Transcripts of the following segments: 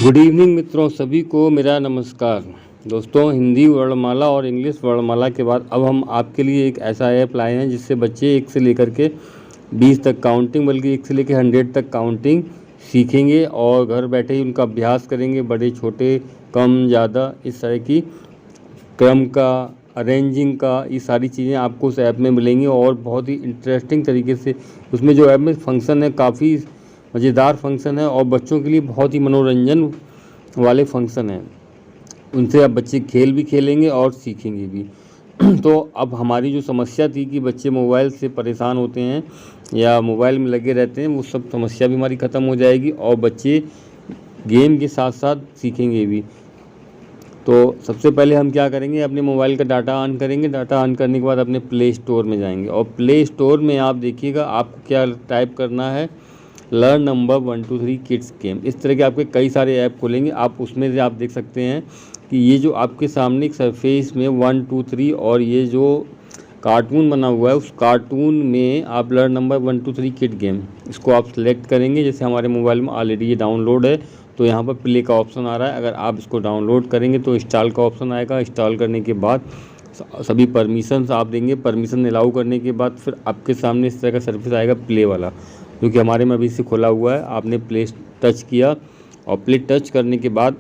Good evening मित्रों, सभी को मेरा नमस्कार। दोस्तों, हिंदी वर्णमाला और इंग्लिश वर्णमाला के बाद अब हम आपके लिए एक ऐसा ऐप लाए हैं जिससे बच्चे 1 से लेकर के 20 तक काउंटिंग, बल्कि 1 से लेकर 100 तक काउंटिंग सीखेंगे और घर बैठे ही उनका अभ्यास करेंगे। बड़े छोटे, कम ज़्यादा, इस तरह की क्रम का, अरेंजिंग का, ये सारी चीज़ें आपको उस ऐप में मिलेंगी और बहुत ही इंटरेस्टिंग तरीके से उसमें जो ऐप में फंक्शन है काफ़ी मज़ेदार फंक्शन है और बच्चों के लिए बहुत ही मनोरंजन वाले फंक्शन हैं। उनसे अब बच्चे खेल भी खेलेंगे और सीखेंगे भी। तो अब हमारी जो समस्या थी कि बच्चे मोबाइल से परेशान होते हैं या मोबाइल में लगे रहते हैं, वो सब समस्या भी हमारी ख़त्म हो जाएगी और बच्चे गेम के साथ साथ सीखेंगे भी। तो सबसे पहले हम क्या करेंगे, अपने मोबाइल का डाटा ऑन करेंगे। डाटा ऑन करने के बाद अपने प्ले स्टोर में जाएंगे और प्ले स्टोर में आप देखिएगा आपको क्या टाइप करना है, लर्न नंबर 1 2 3 किड्स गेम। इस तरह के आपके कई सारे ऐप खोलेंगे। आप उसमें से आप देख सकते हैं कि ये जो आपके सामने एक सरफेस में 1 2 3 और ये जो कार्टून बना हुआ है, उस कार्टून में आप लर्न नंबर 1 2 3 किड गेम, इसको आप सेलेक्ट करेंगे। जैसे हमारे मोबाइल में ऑलरेडी ये डाउनलोड है तो यहाँ पर प्ले का ऑप्शन आ रहा है। अगर आप इसको डाउनलोड करेंगे तो इंस्टॉल का ऑप्शन आएगा। इंस्टॉल करने के बाद सभी परमिशंस आप देंगे। परमिशन अलाउ करने के बाद फिर आपके सामने इस तरह का सर्विस आएगा प्ले वाला, जो कि हमारे में अभी से खुला हुआ है। आपने प्ले टच किया और प्ले टच करने के बाद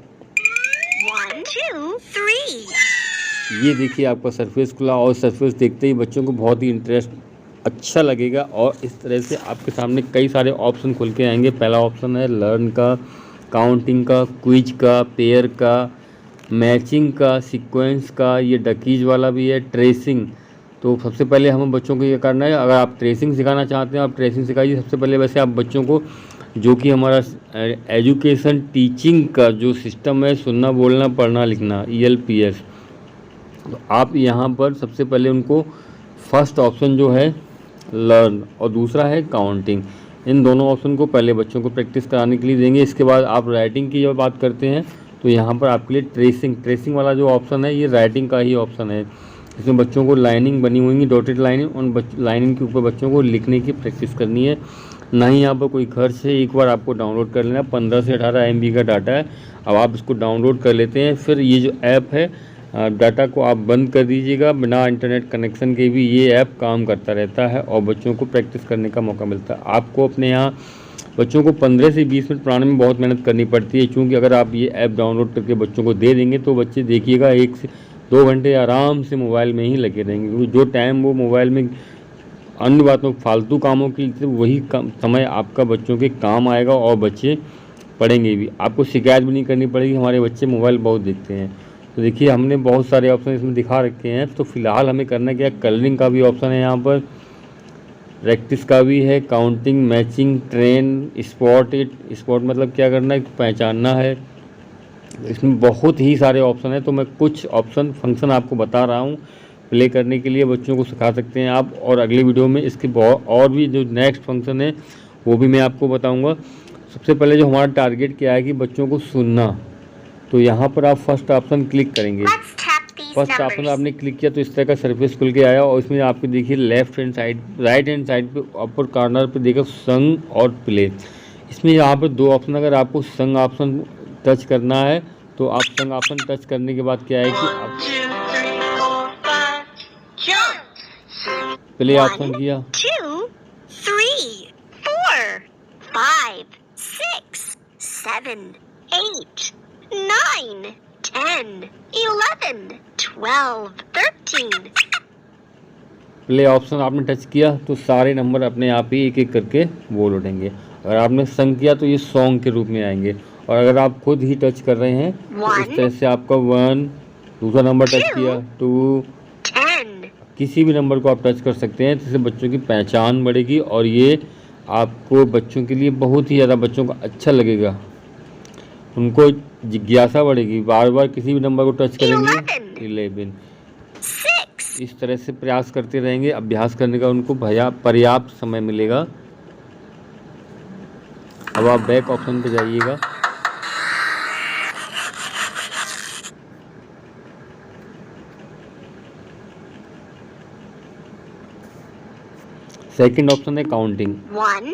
1 2 3 ये देखिए आपका सरफेस खुला और सरफेस देखते ही बच्चों को बहुत ही इंटरेस्ट अच्छा लगेगा और इस तरह से आपके सामने कई सारे ऑप्शन खुल के आएंगे। पहला ऑप्शन है लर्न का, काउंटिंग का, क्विज का, पेयर का, मैचिंग का, सीक्वेंस का, ये डकीज वाला भी है, ट्रेसिंग। तो सबसे पहले हमें बच्चों को ये करना है, अगर आप ट्रेसिंग सिखाना चाहते हैं आप ट्रेसिंग सिखाइए सबसे पहले। वैसे आप बच्चों को, जो कि हमारा एजुकेशन टीचिंग का जो सिस्टम है, सुनना बोलना पढ़ना लिखना, ELPS, तो आप यहाँ पर सबसे पहले उनको फर्स्ट ऑप्शन जो है लर्न और दूसरा है काउंटिंग, इन दोनों ऑप्शन को पहले बच्चों को प्रैक्टिस कराने के लिए देंगे। इसके बाद आप राइटिंग की जब बात करते हैं तो यहाँ पर आपके लिए ट्रेसिंग वाला जो ऑप्शन है ये राइटिंग का ही ऑप्शन है। इसमें बच्चों को लाइनिंग बनी हुई है, डॉटेड लाइनिंग, उन लाइनिंग के ऊपर बच्चों को लिखने की प्रैक्टिस करनी है। ना ही यहाँ पर कोई खर्च है, एक बार आपको डाउनलोड कर लेना। 15 से 18 MB का डाटा है। अब आप इसको डाउनलोड कर लेते हैं, फिर ये जो ऐप है डाटा को आप बंद कर दीजिएगा। बिना इंटरनेट कनेक्शन के भी ये ऐप काम करता रहता है और बच्चों को प्रैक्टिस करने का मौका मिलता है। आपको अपने यहाँ बच्चों को 15 से 20 मिनट पढ़ाने में बहुत मेहनत करनी पड़ती है, क्योंकि अगर आप ये ऐप डाउनलोड करके बच्चों को दे देंगे तो बच्चे देखिएगा 1 से 2 घंटे आराम से मोबाइल में ही लगे रहेंगे, क्योंकि जो टाइम वो मोबाइल में अन्य बातों फालतू कामों की, वही समय आपका बच्चों के काम आएगा और बच्चे पढ़ेंगे भी। आपको शिकायत भी नहीं करनी पड़ेगी हमारे बच्चे मोबाइल बहुत देखते हैं। तो देखिए हमने बहुत सारे ऑप्शन इसमें दिखा रखे हैं। तो फिलहाल हमें करना क्या है, कलरिंग का भी ऑप्शन है यहाँ पर, प्रैक्टिस का भी है, काउंटिंग, मैचिंग, ट्रेन, स्पॉट मतलब क्या करना है, पहचानना है। इसमें बहुत ही सारे ऑप्शन हैं, तो मैं कुछ ऑप्शन फंक्शन आपको बता रहा हूँ। प्ले करने के लिए बच्चों को सिखा सकते हैं आप, और अगले वीडियो में इसके बहुत और भी जो नेक्स्ट फंक्शन है वो भी मैं आपको बताऊँगा। सबसे पहले जो हमारा टारगेट क्या है कि बच्चों को सुनना, तो यहाँ पर आप फर्स्ट ऑप्शन क्लिक करेंगे। फर्स्ट ऑप्शन आपने क्लिक किया तो इस तरह का सर्फेस खुल के आया और इसमें आपको देखिए left hand side, right hand side पे अपर कॉर्नर पे देखो संग और प्ले। इसमें यहाँ पर 2 ऑप्शन, अगर आपको संग ऑप्शन टच करना है तो आप संग ऑप्शन टच करने के बाद क्या है कि आप प्ले ऑप्शन किया, 2 3 4 5 6 7 8 9 10 11 12 13 प्ले ऑप्शन आपने टच किया तो सारे नंबर अपने आप ही एक एक करके बोल उठेंगे। अगर आपने संग किया तो ये सॉन्ग के रूप में आएंगे, और अगर आप खुद ही टच कर रहे हैं तो इस तरह से आपका 1, दूसरा नंबर टच किया 2, 10 किसी भी नंबर को आप टच कर सकते हैं, जिससे बच्चों की पहचान बढ़ेगी और ये आपको बच्चों के लिए बहुत ही ज़्यादा बच्चों को अच्छा लगेगा। उनको जिज्ञासा बढ़ेगी, बार बार किसी भी नंबर को टच करेंगे। 11 इस तरह से प्रयास करते रहेंगे, अभ्यास करने का उनको पर्याप्त समय मिलेगा। अब आप बैक ऑप्शन पे जाइएगा। सेकंड ऑप्शन है काउंटिंग। 1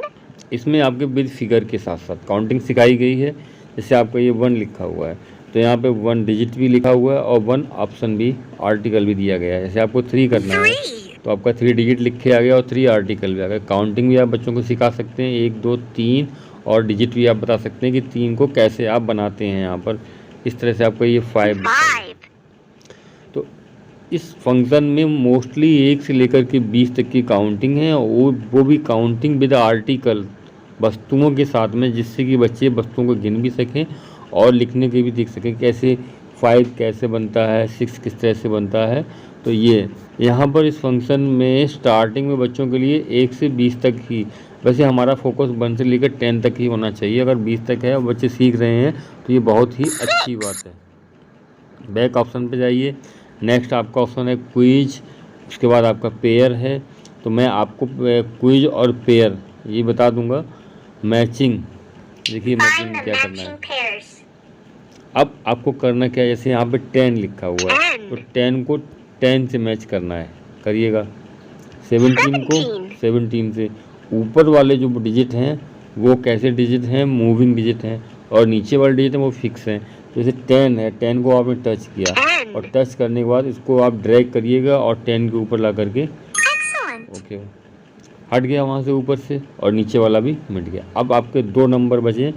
इसमें आपके विद फिगर के साथ साथ काउंटिंग सिखाई गई है। जैसे आपका ये 1 लिखा हुआ है तो यहाँ पे 1 डिजिट भी लिखा हुआ है और 1 ऑप्शन भी आर्टिकल भी दिया गया है। जैसे आपको 3 करना है 3, तो आपका 3 डिजिट लिखे आ गया और 3 आर्टिकल भी आ गया। काउंटिंग भी आप बच्चों को सिखा सकते हैं, 1 2 3, और डिजिट भी आप बता सकते हैं कि 3 को कैसे आप बनाते हैं। यहाँ पर इस तरह से आपका ये 5 लिखा है। 5, तो इस फंक्शन में मोस्टली 1 से लेकर के 20 तक की काउंटिंग है, और वो भी काउंटिंग विद आर्टिकल, वस्तुओं के साथ में, जिससे कि बच्चे वस्तुओं को गिन भी सकें और लिखने के भी देख सकें कैसे 5 कैसे बनता है, 6 किस तरह से बनता है। तो ये यहाँ पर इस फंक्शन में स्टार्टिंग में बच्चों के लिए 1 से 20 तक ही, वैसे हमारा फोकस 1 से लेकर 10 तक ही होना चाहिए। अगर 20 तक है और बच्चे सीख रहे हैं तो ये बहुत ही अच्छी बात है। बैक ऑप्शन पे जाइए। नेक्स्ट आपका ऑप्शन है क्विज, उसके बाद आपका पेयर है। तो मैं आपको क्विज और पेयर ये बता दूंगा। मैचिंग, देखिए मैचिंग में क्या करना है। pairs. अब आपको करना क्या है, जैसे यहाँ पे 10 लिखा हुआ है तो 10 को 10 से मैच करना है, करिएगा। 17 को 17 से। ऊपर वाले जो डिजिट हैं वो कैसे डिजिट हैं, मूविंग डिजिट हैं, और नीचे वाले डिजिट हैं वो फिक्स हैं। जैसे 10 है, 10 को आपने टच किया और टच करने के बाद इसको आप ड्रैग करिएगा और 10 के ऊपर ला करके ओके हट गया वहाँ से ऊपर से, और नीचे वाला भी मिट गया। अब आपके 2 नंबर बचे।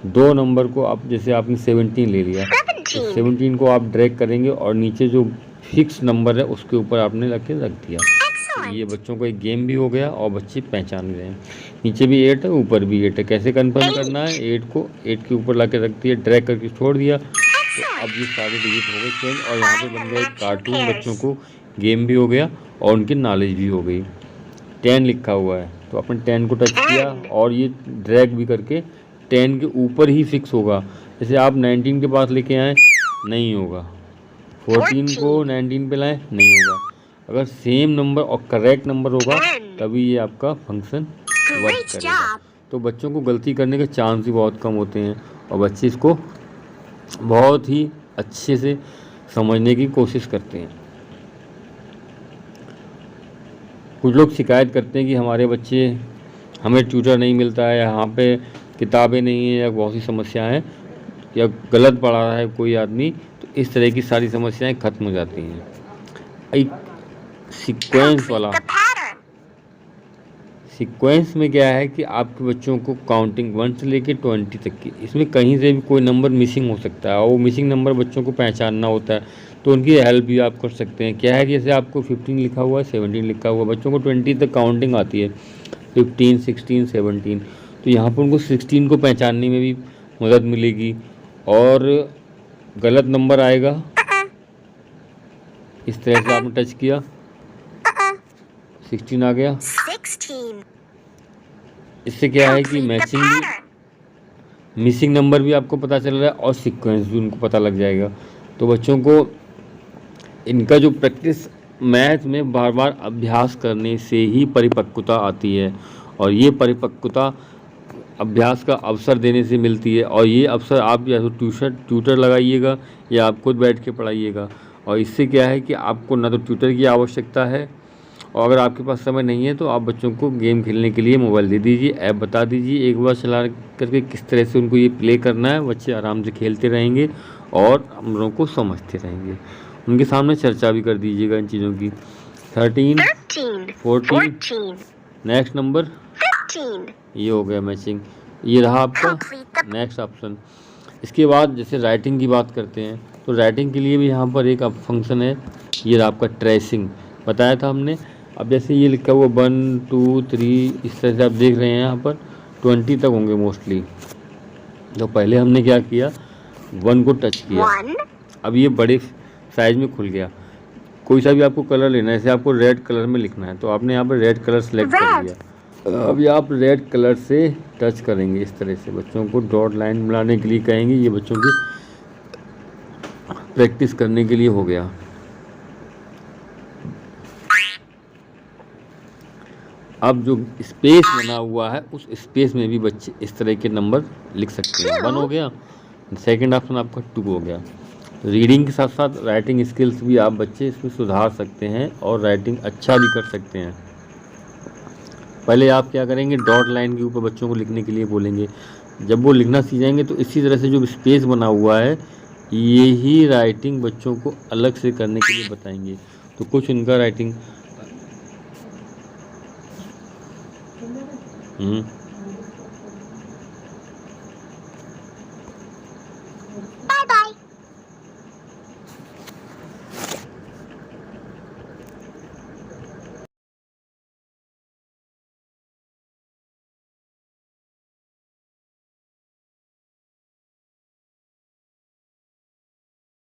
2 नंबर को आप, जैसे आपने 17 ले लिया तो 17 को आप ड्रैग करेंगे और नीचे जो फिक्स नंबर है उसके ऊपर आपने रख के रख दिया। तो ये बच्चों को एक गेम भी हो गया और बच्चे पहचान गए हैं। नीचे भी 8 है, ऊपर भी 8 है। कैसे कंफर्म करना है, 8 को 8 के ऊपर ला के रख दिया, ड्रैग करके छोड़ दिया। तो अब ये सारे डिजिट हो गए चेंज, और यहाँ पे बन गया एक कार्टून। बच्चों को गेम भी हो गया और उनकी नॉलेज भी हो गई। 10 लिखा हुआ है तो आपने 10 को टच किया और ये ड्रैग भी करके 10 के ऊपर ही फिक्स होगा। जैसे आप 19 के पास लेके आए, नहीं होगा। 14 को 19 पे लाए, नहीं होगा। अगर सेम नंबर और करेक्ट नंबर होगा तभी ये आपका फंक्शन वर्क करेगा। तो बच्चों को गलती करने के चांस भी बहुत कम होते हैं और बच्चे इसको बहुत ही अच्छे से समझने की कोशिश करते हैं। कुछ लोग शिकायत करते हैं कि हमारे बच्चे, हमें ट्यूटर नहीं मिलता है, यहाँ पे किताबें नहीं हैं, या बहुत सी समस्याएं हैं, या गलत पढ़ा रहा है कोई आदमी। तो इस तरह की सारी समस्याएं खत्म हो जाती हैं। एक सीक्वेंस वाला, सीक्वेंस में क्या है कि आपके बच्चों को काउंटिंग 1 से लेकर 20 तक की, इसमें कहीं से भी कोई नंबर मिसिंग हो सकता है और वो मिसिंग नंबर बच्चों को पहचानना होता है। तो उनकी हेल्प भी आप कर सकते हैं। क्या है कि जैसे आपको 15 लिखा हुआ है, 17 लिखा हुआ है, बच्चों को 20 तक काउंटिंग आती है, 15 16 17। तो यहाँ पर उनको 16 को पहचानने में भी मदद मिलेगी। और गलत नंबर आएगा, इस तरह से आपने टच किया, 16 आ गया। 16. इससे क्या है कि मैचिंग भी, मिसिंग नंबर भी आपको पता चल रहा है और सीक्वेंस भी उनको पता लग जाएगा। तो बच्चों को इनका जो प्रैक्टिस, मैथ में बार बार अभ्यास करने से ही परिपक्वता आती है, और ये परिपक्वता अभ्यास का अवसर देने से मिलती है। और ये अवसर आप या तो ट्यूटर लगाइएगा या आप खुद बैठ के पढ़ाइएगा। और इससे क्या है कि आपको ना तो ट्यूटर की आवश्यकता है, और अगर आपके पास समय नहीं है तो आप बच्चों को गेम खेलने के लिए मोबाइल दे दीजिए, ऐप बता दीजिए, एक बार चला करके किस तरह से उनको ये प्ले करना है। बच्चे आराम से खेलते रहेंगे और हम लोगों को समझते रहेंगे। उनके सामने चर्चा भी कर दीजिएगा इन चीज़ों की। 13 14, नेक्स्ट नंबर 15. ये हो गया मैचिंग। ये रहा आपका नेक्स्ट ऑप्शन। इसके बाद जैसे राइटिंग की बात करते हैं तो राइटिंग के लिए भी यहाँ पर एक फंक्शन है, ये रहा आपका ट्रेसिंग, बताया था हमने। अब जैसे ये लिखा हुआ 1 2 3, इस तरह से आप देख रहे हैं यहाँ पर 20 तक होंगे मोस्टली। तो पहले हमने क्या किया, 1 को टच किया, अब ये बड़े साइज में खुल गया। कोई सा भी आपको कलर लेना है, जैसे आपको रेड कलर में लिखना है तो आपने यहाँ पर रेड कलर सेलेक्ट कर लिया। अभी आप रेड कलर से टच करेंगे इस तरह से। बच्चों को डॉट लाइन बनाने के लिए कहेंगे, ये बच्चों की प्रैक्टिस करने के लिए हो गया। अब जो स्पेस बना हुआ है उस स्पेस में भी बच्चे इस तरह के नंबर लिख सकते हैं। 1 हो गया, सेकंड ऑप्शन आपका 2 हो गया। रीडिंग के साथ साथ राइटिंग स्किल्स भी आप बच्चे इसमें सुधार सकते हैं और राइटिंग अच्छा भी कर सकते हैं। पहले आप क्या करेंगे, डॉट लाइन के ऊपर बच्चों को लिखने के लिए बोलेंगे, जब वो लिखना सीख जाएंगे तो इसी तरह से जो स्पेस बना हुआ है यही राइटिंग बच्चों को अलग से करने के लिए बताएंगे। तो कुछ उनका राइटिंग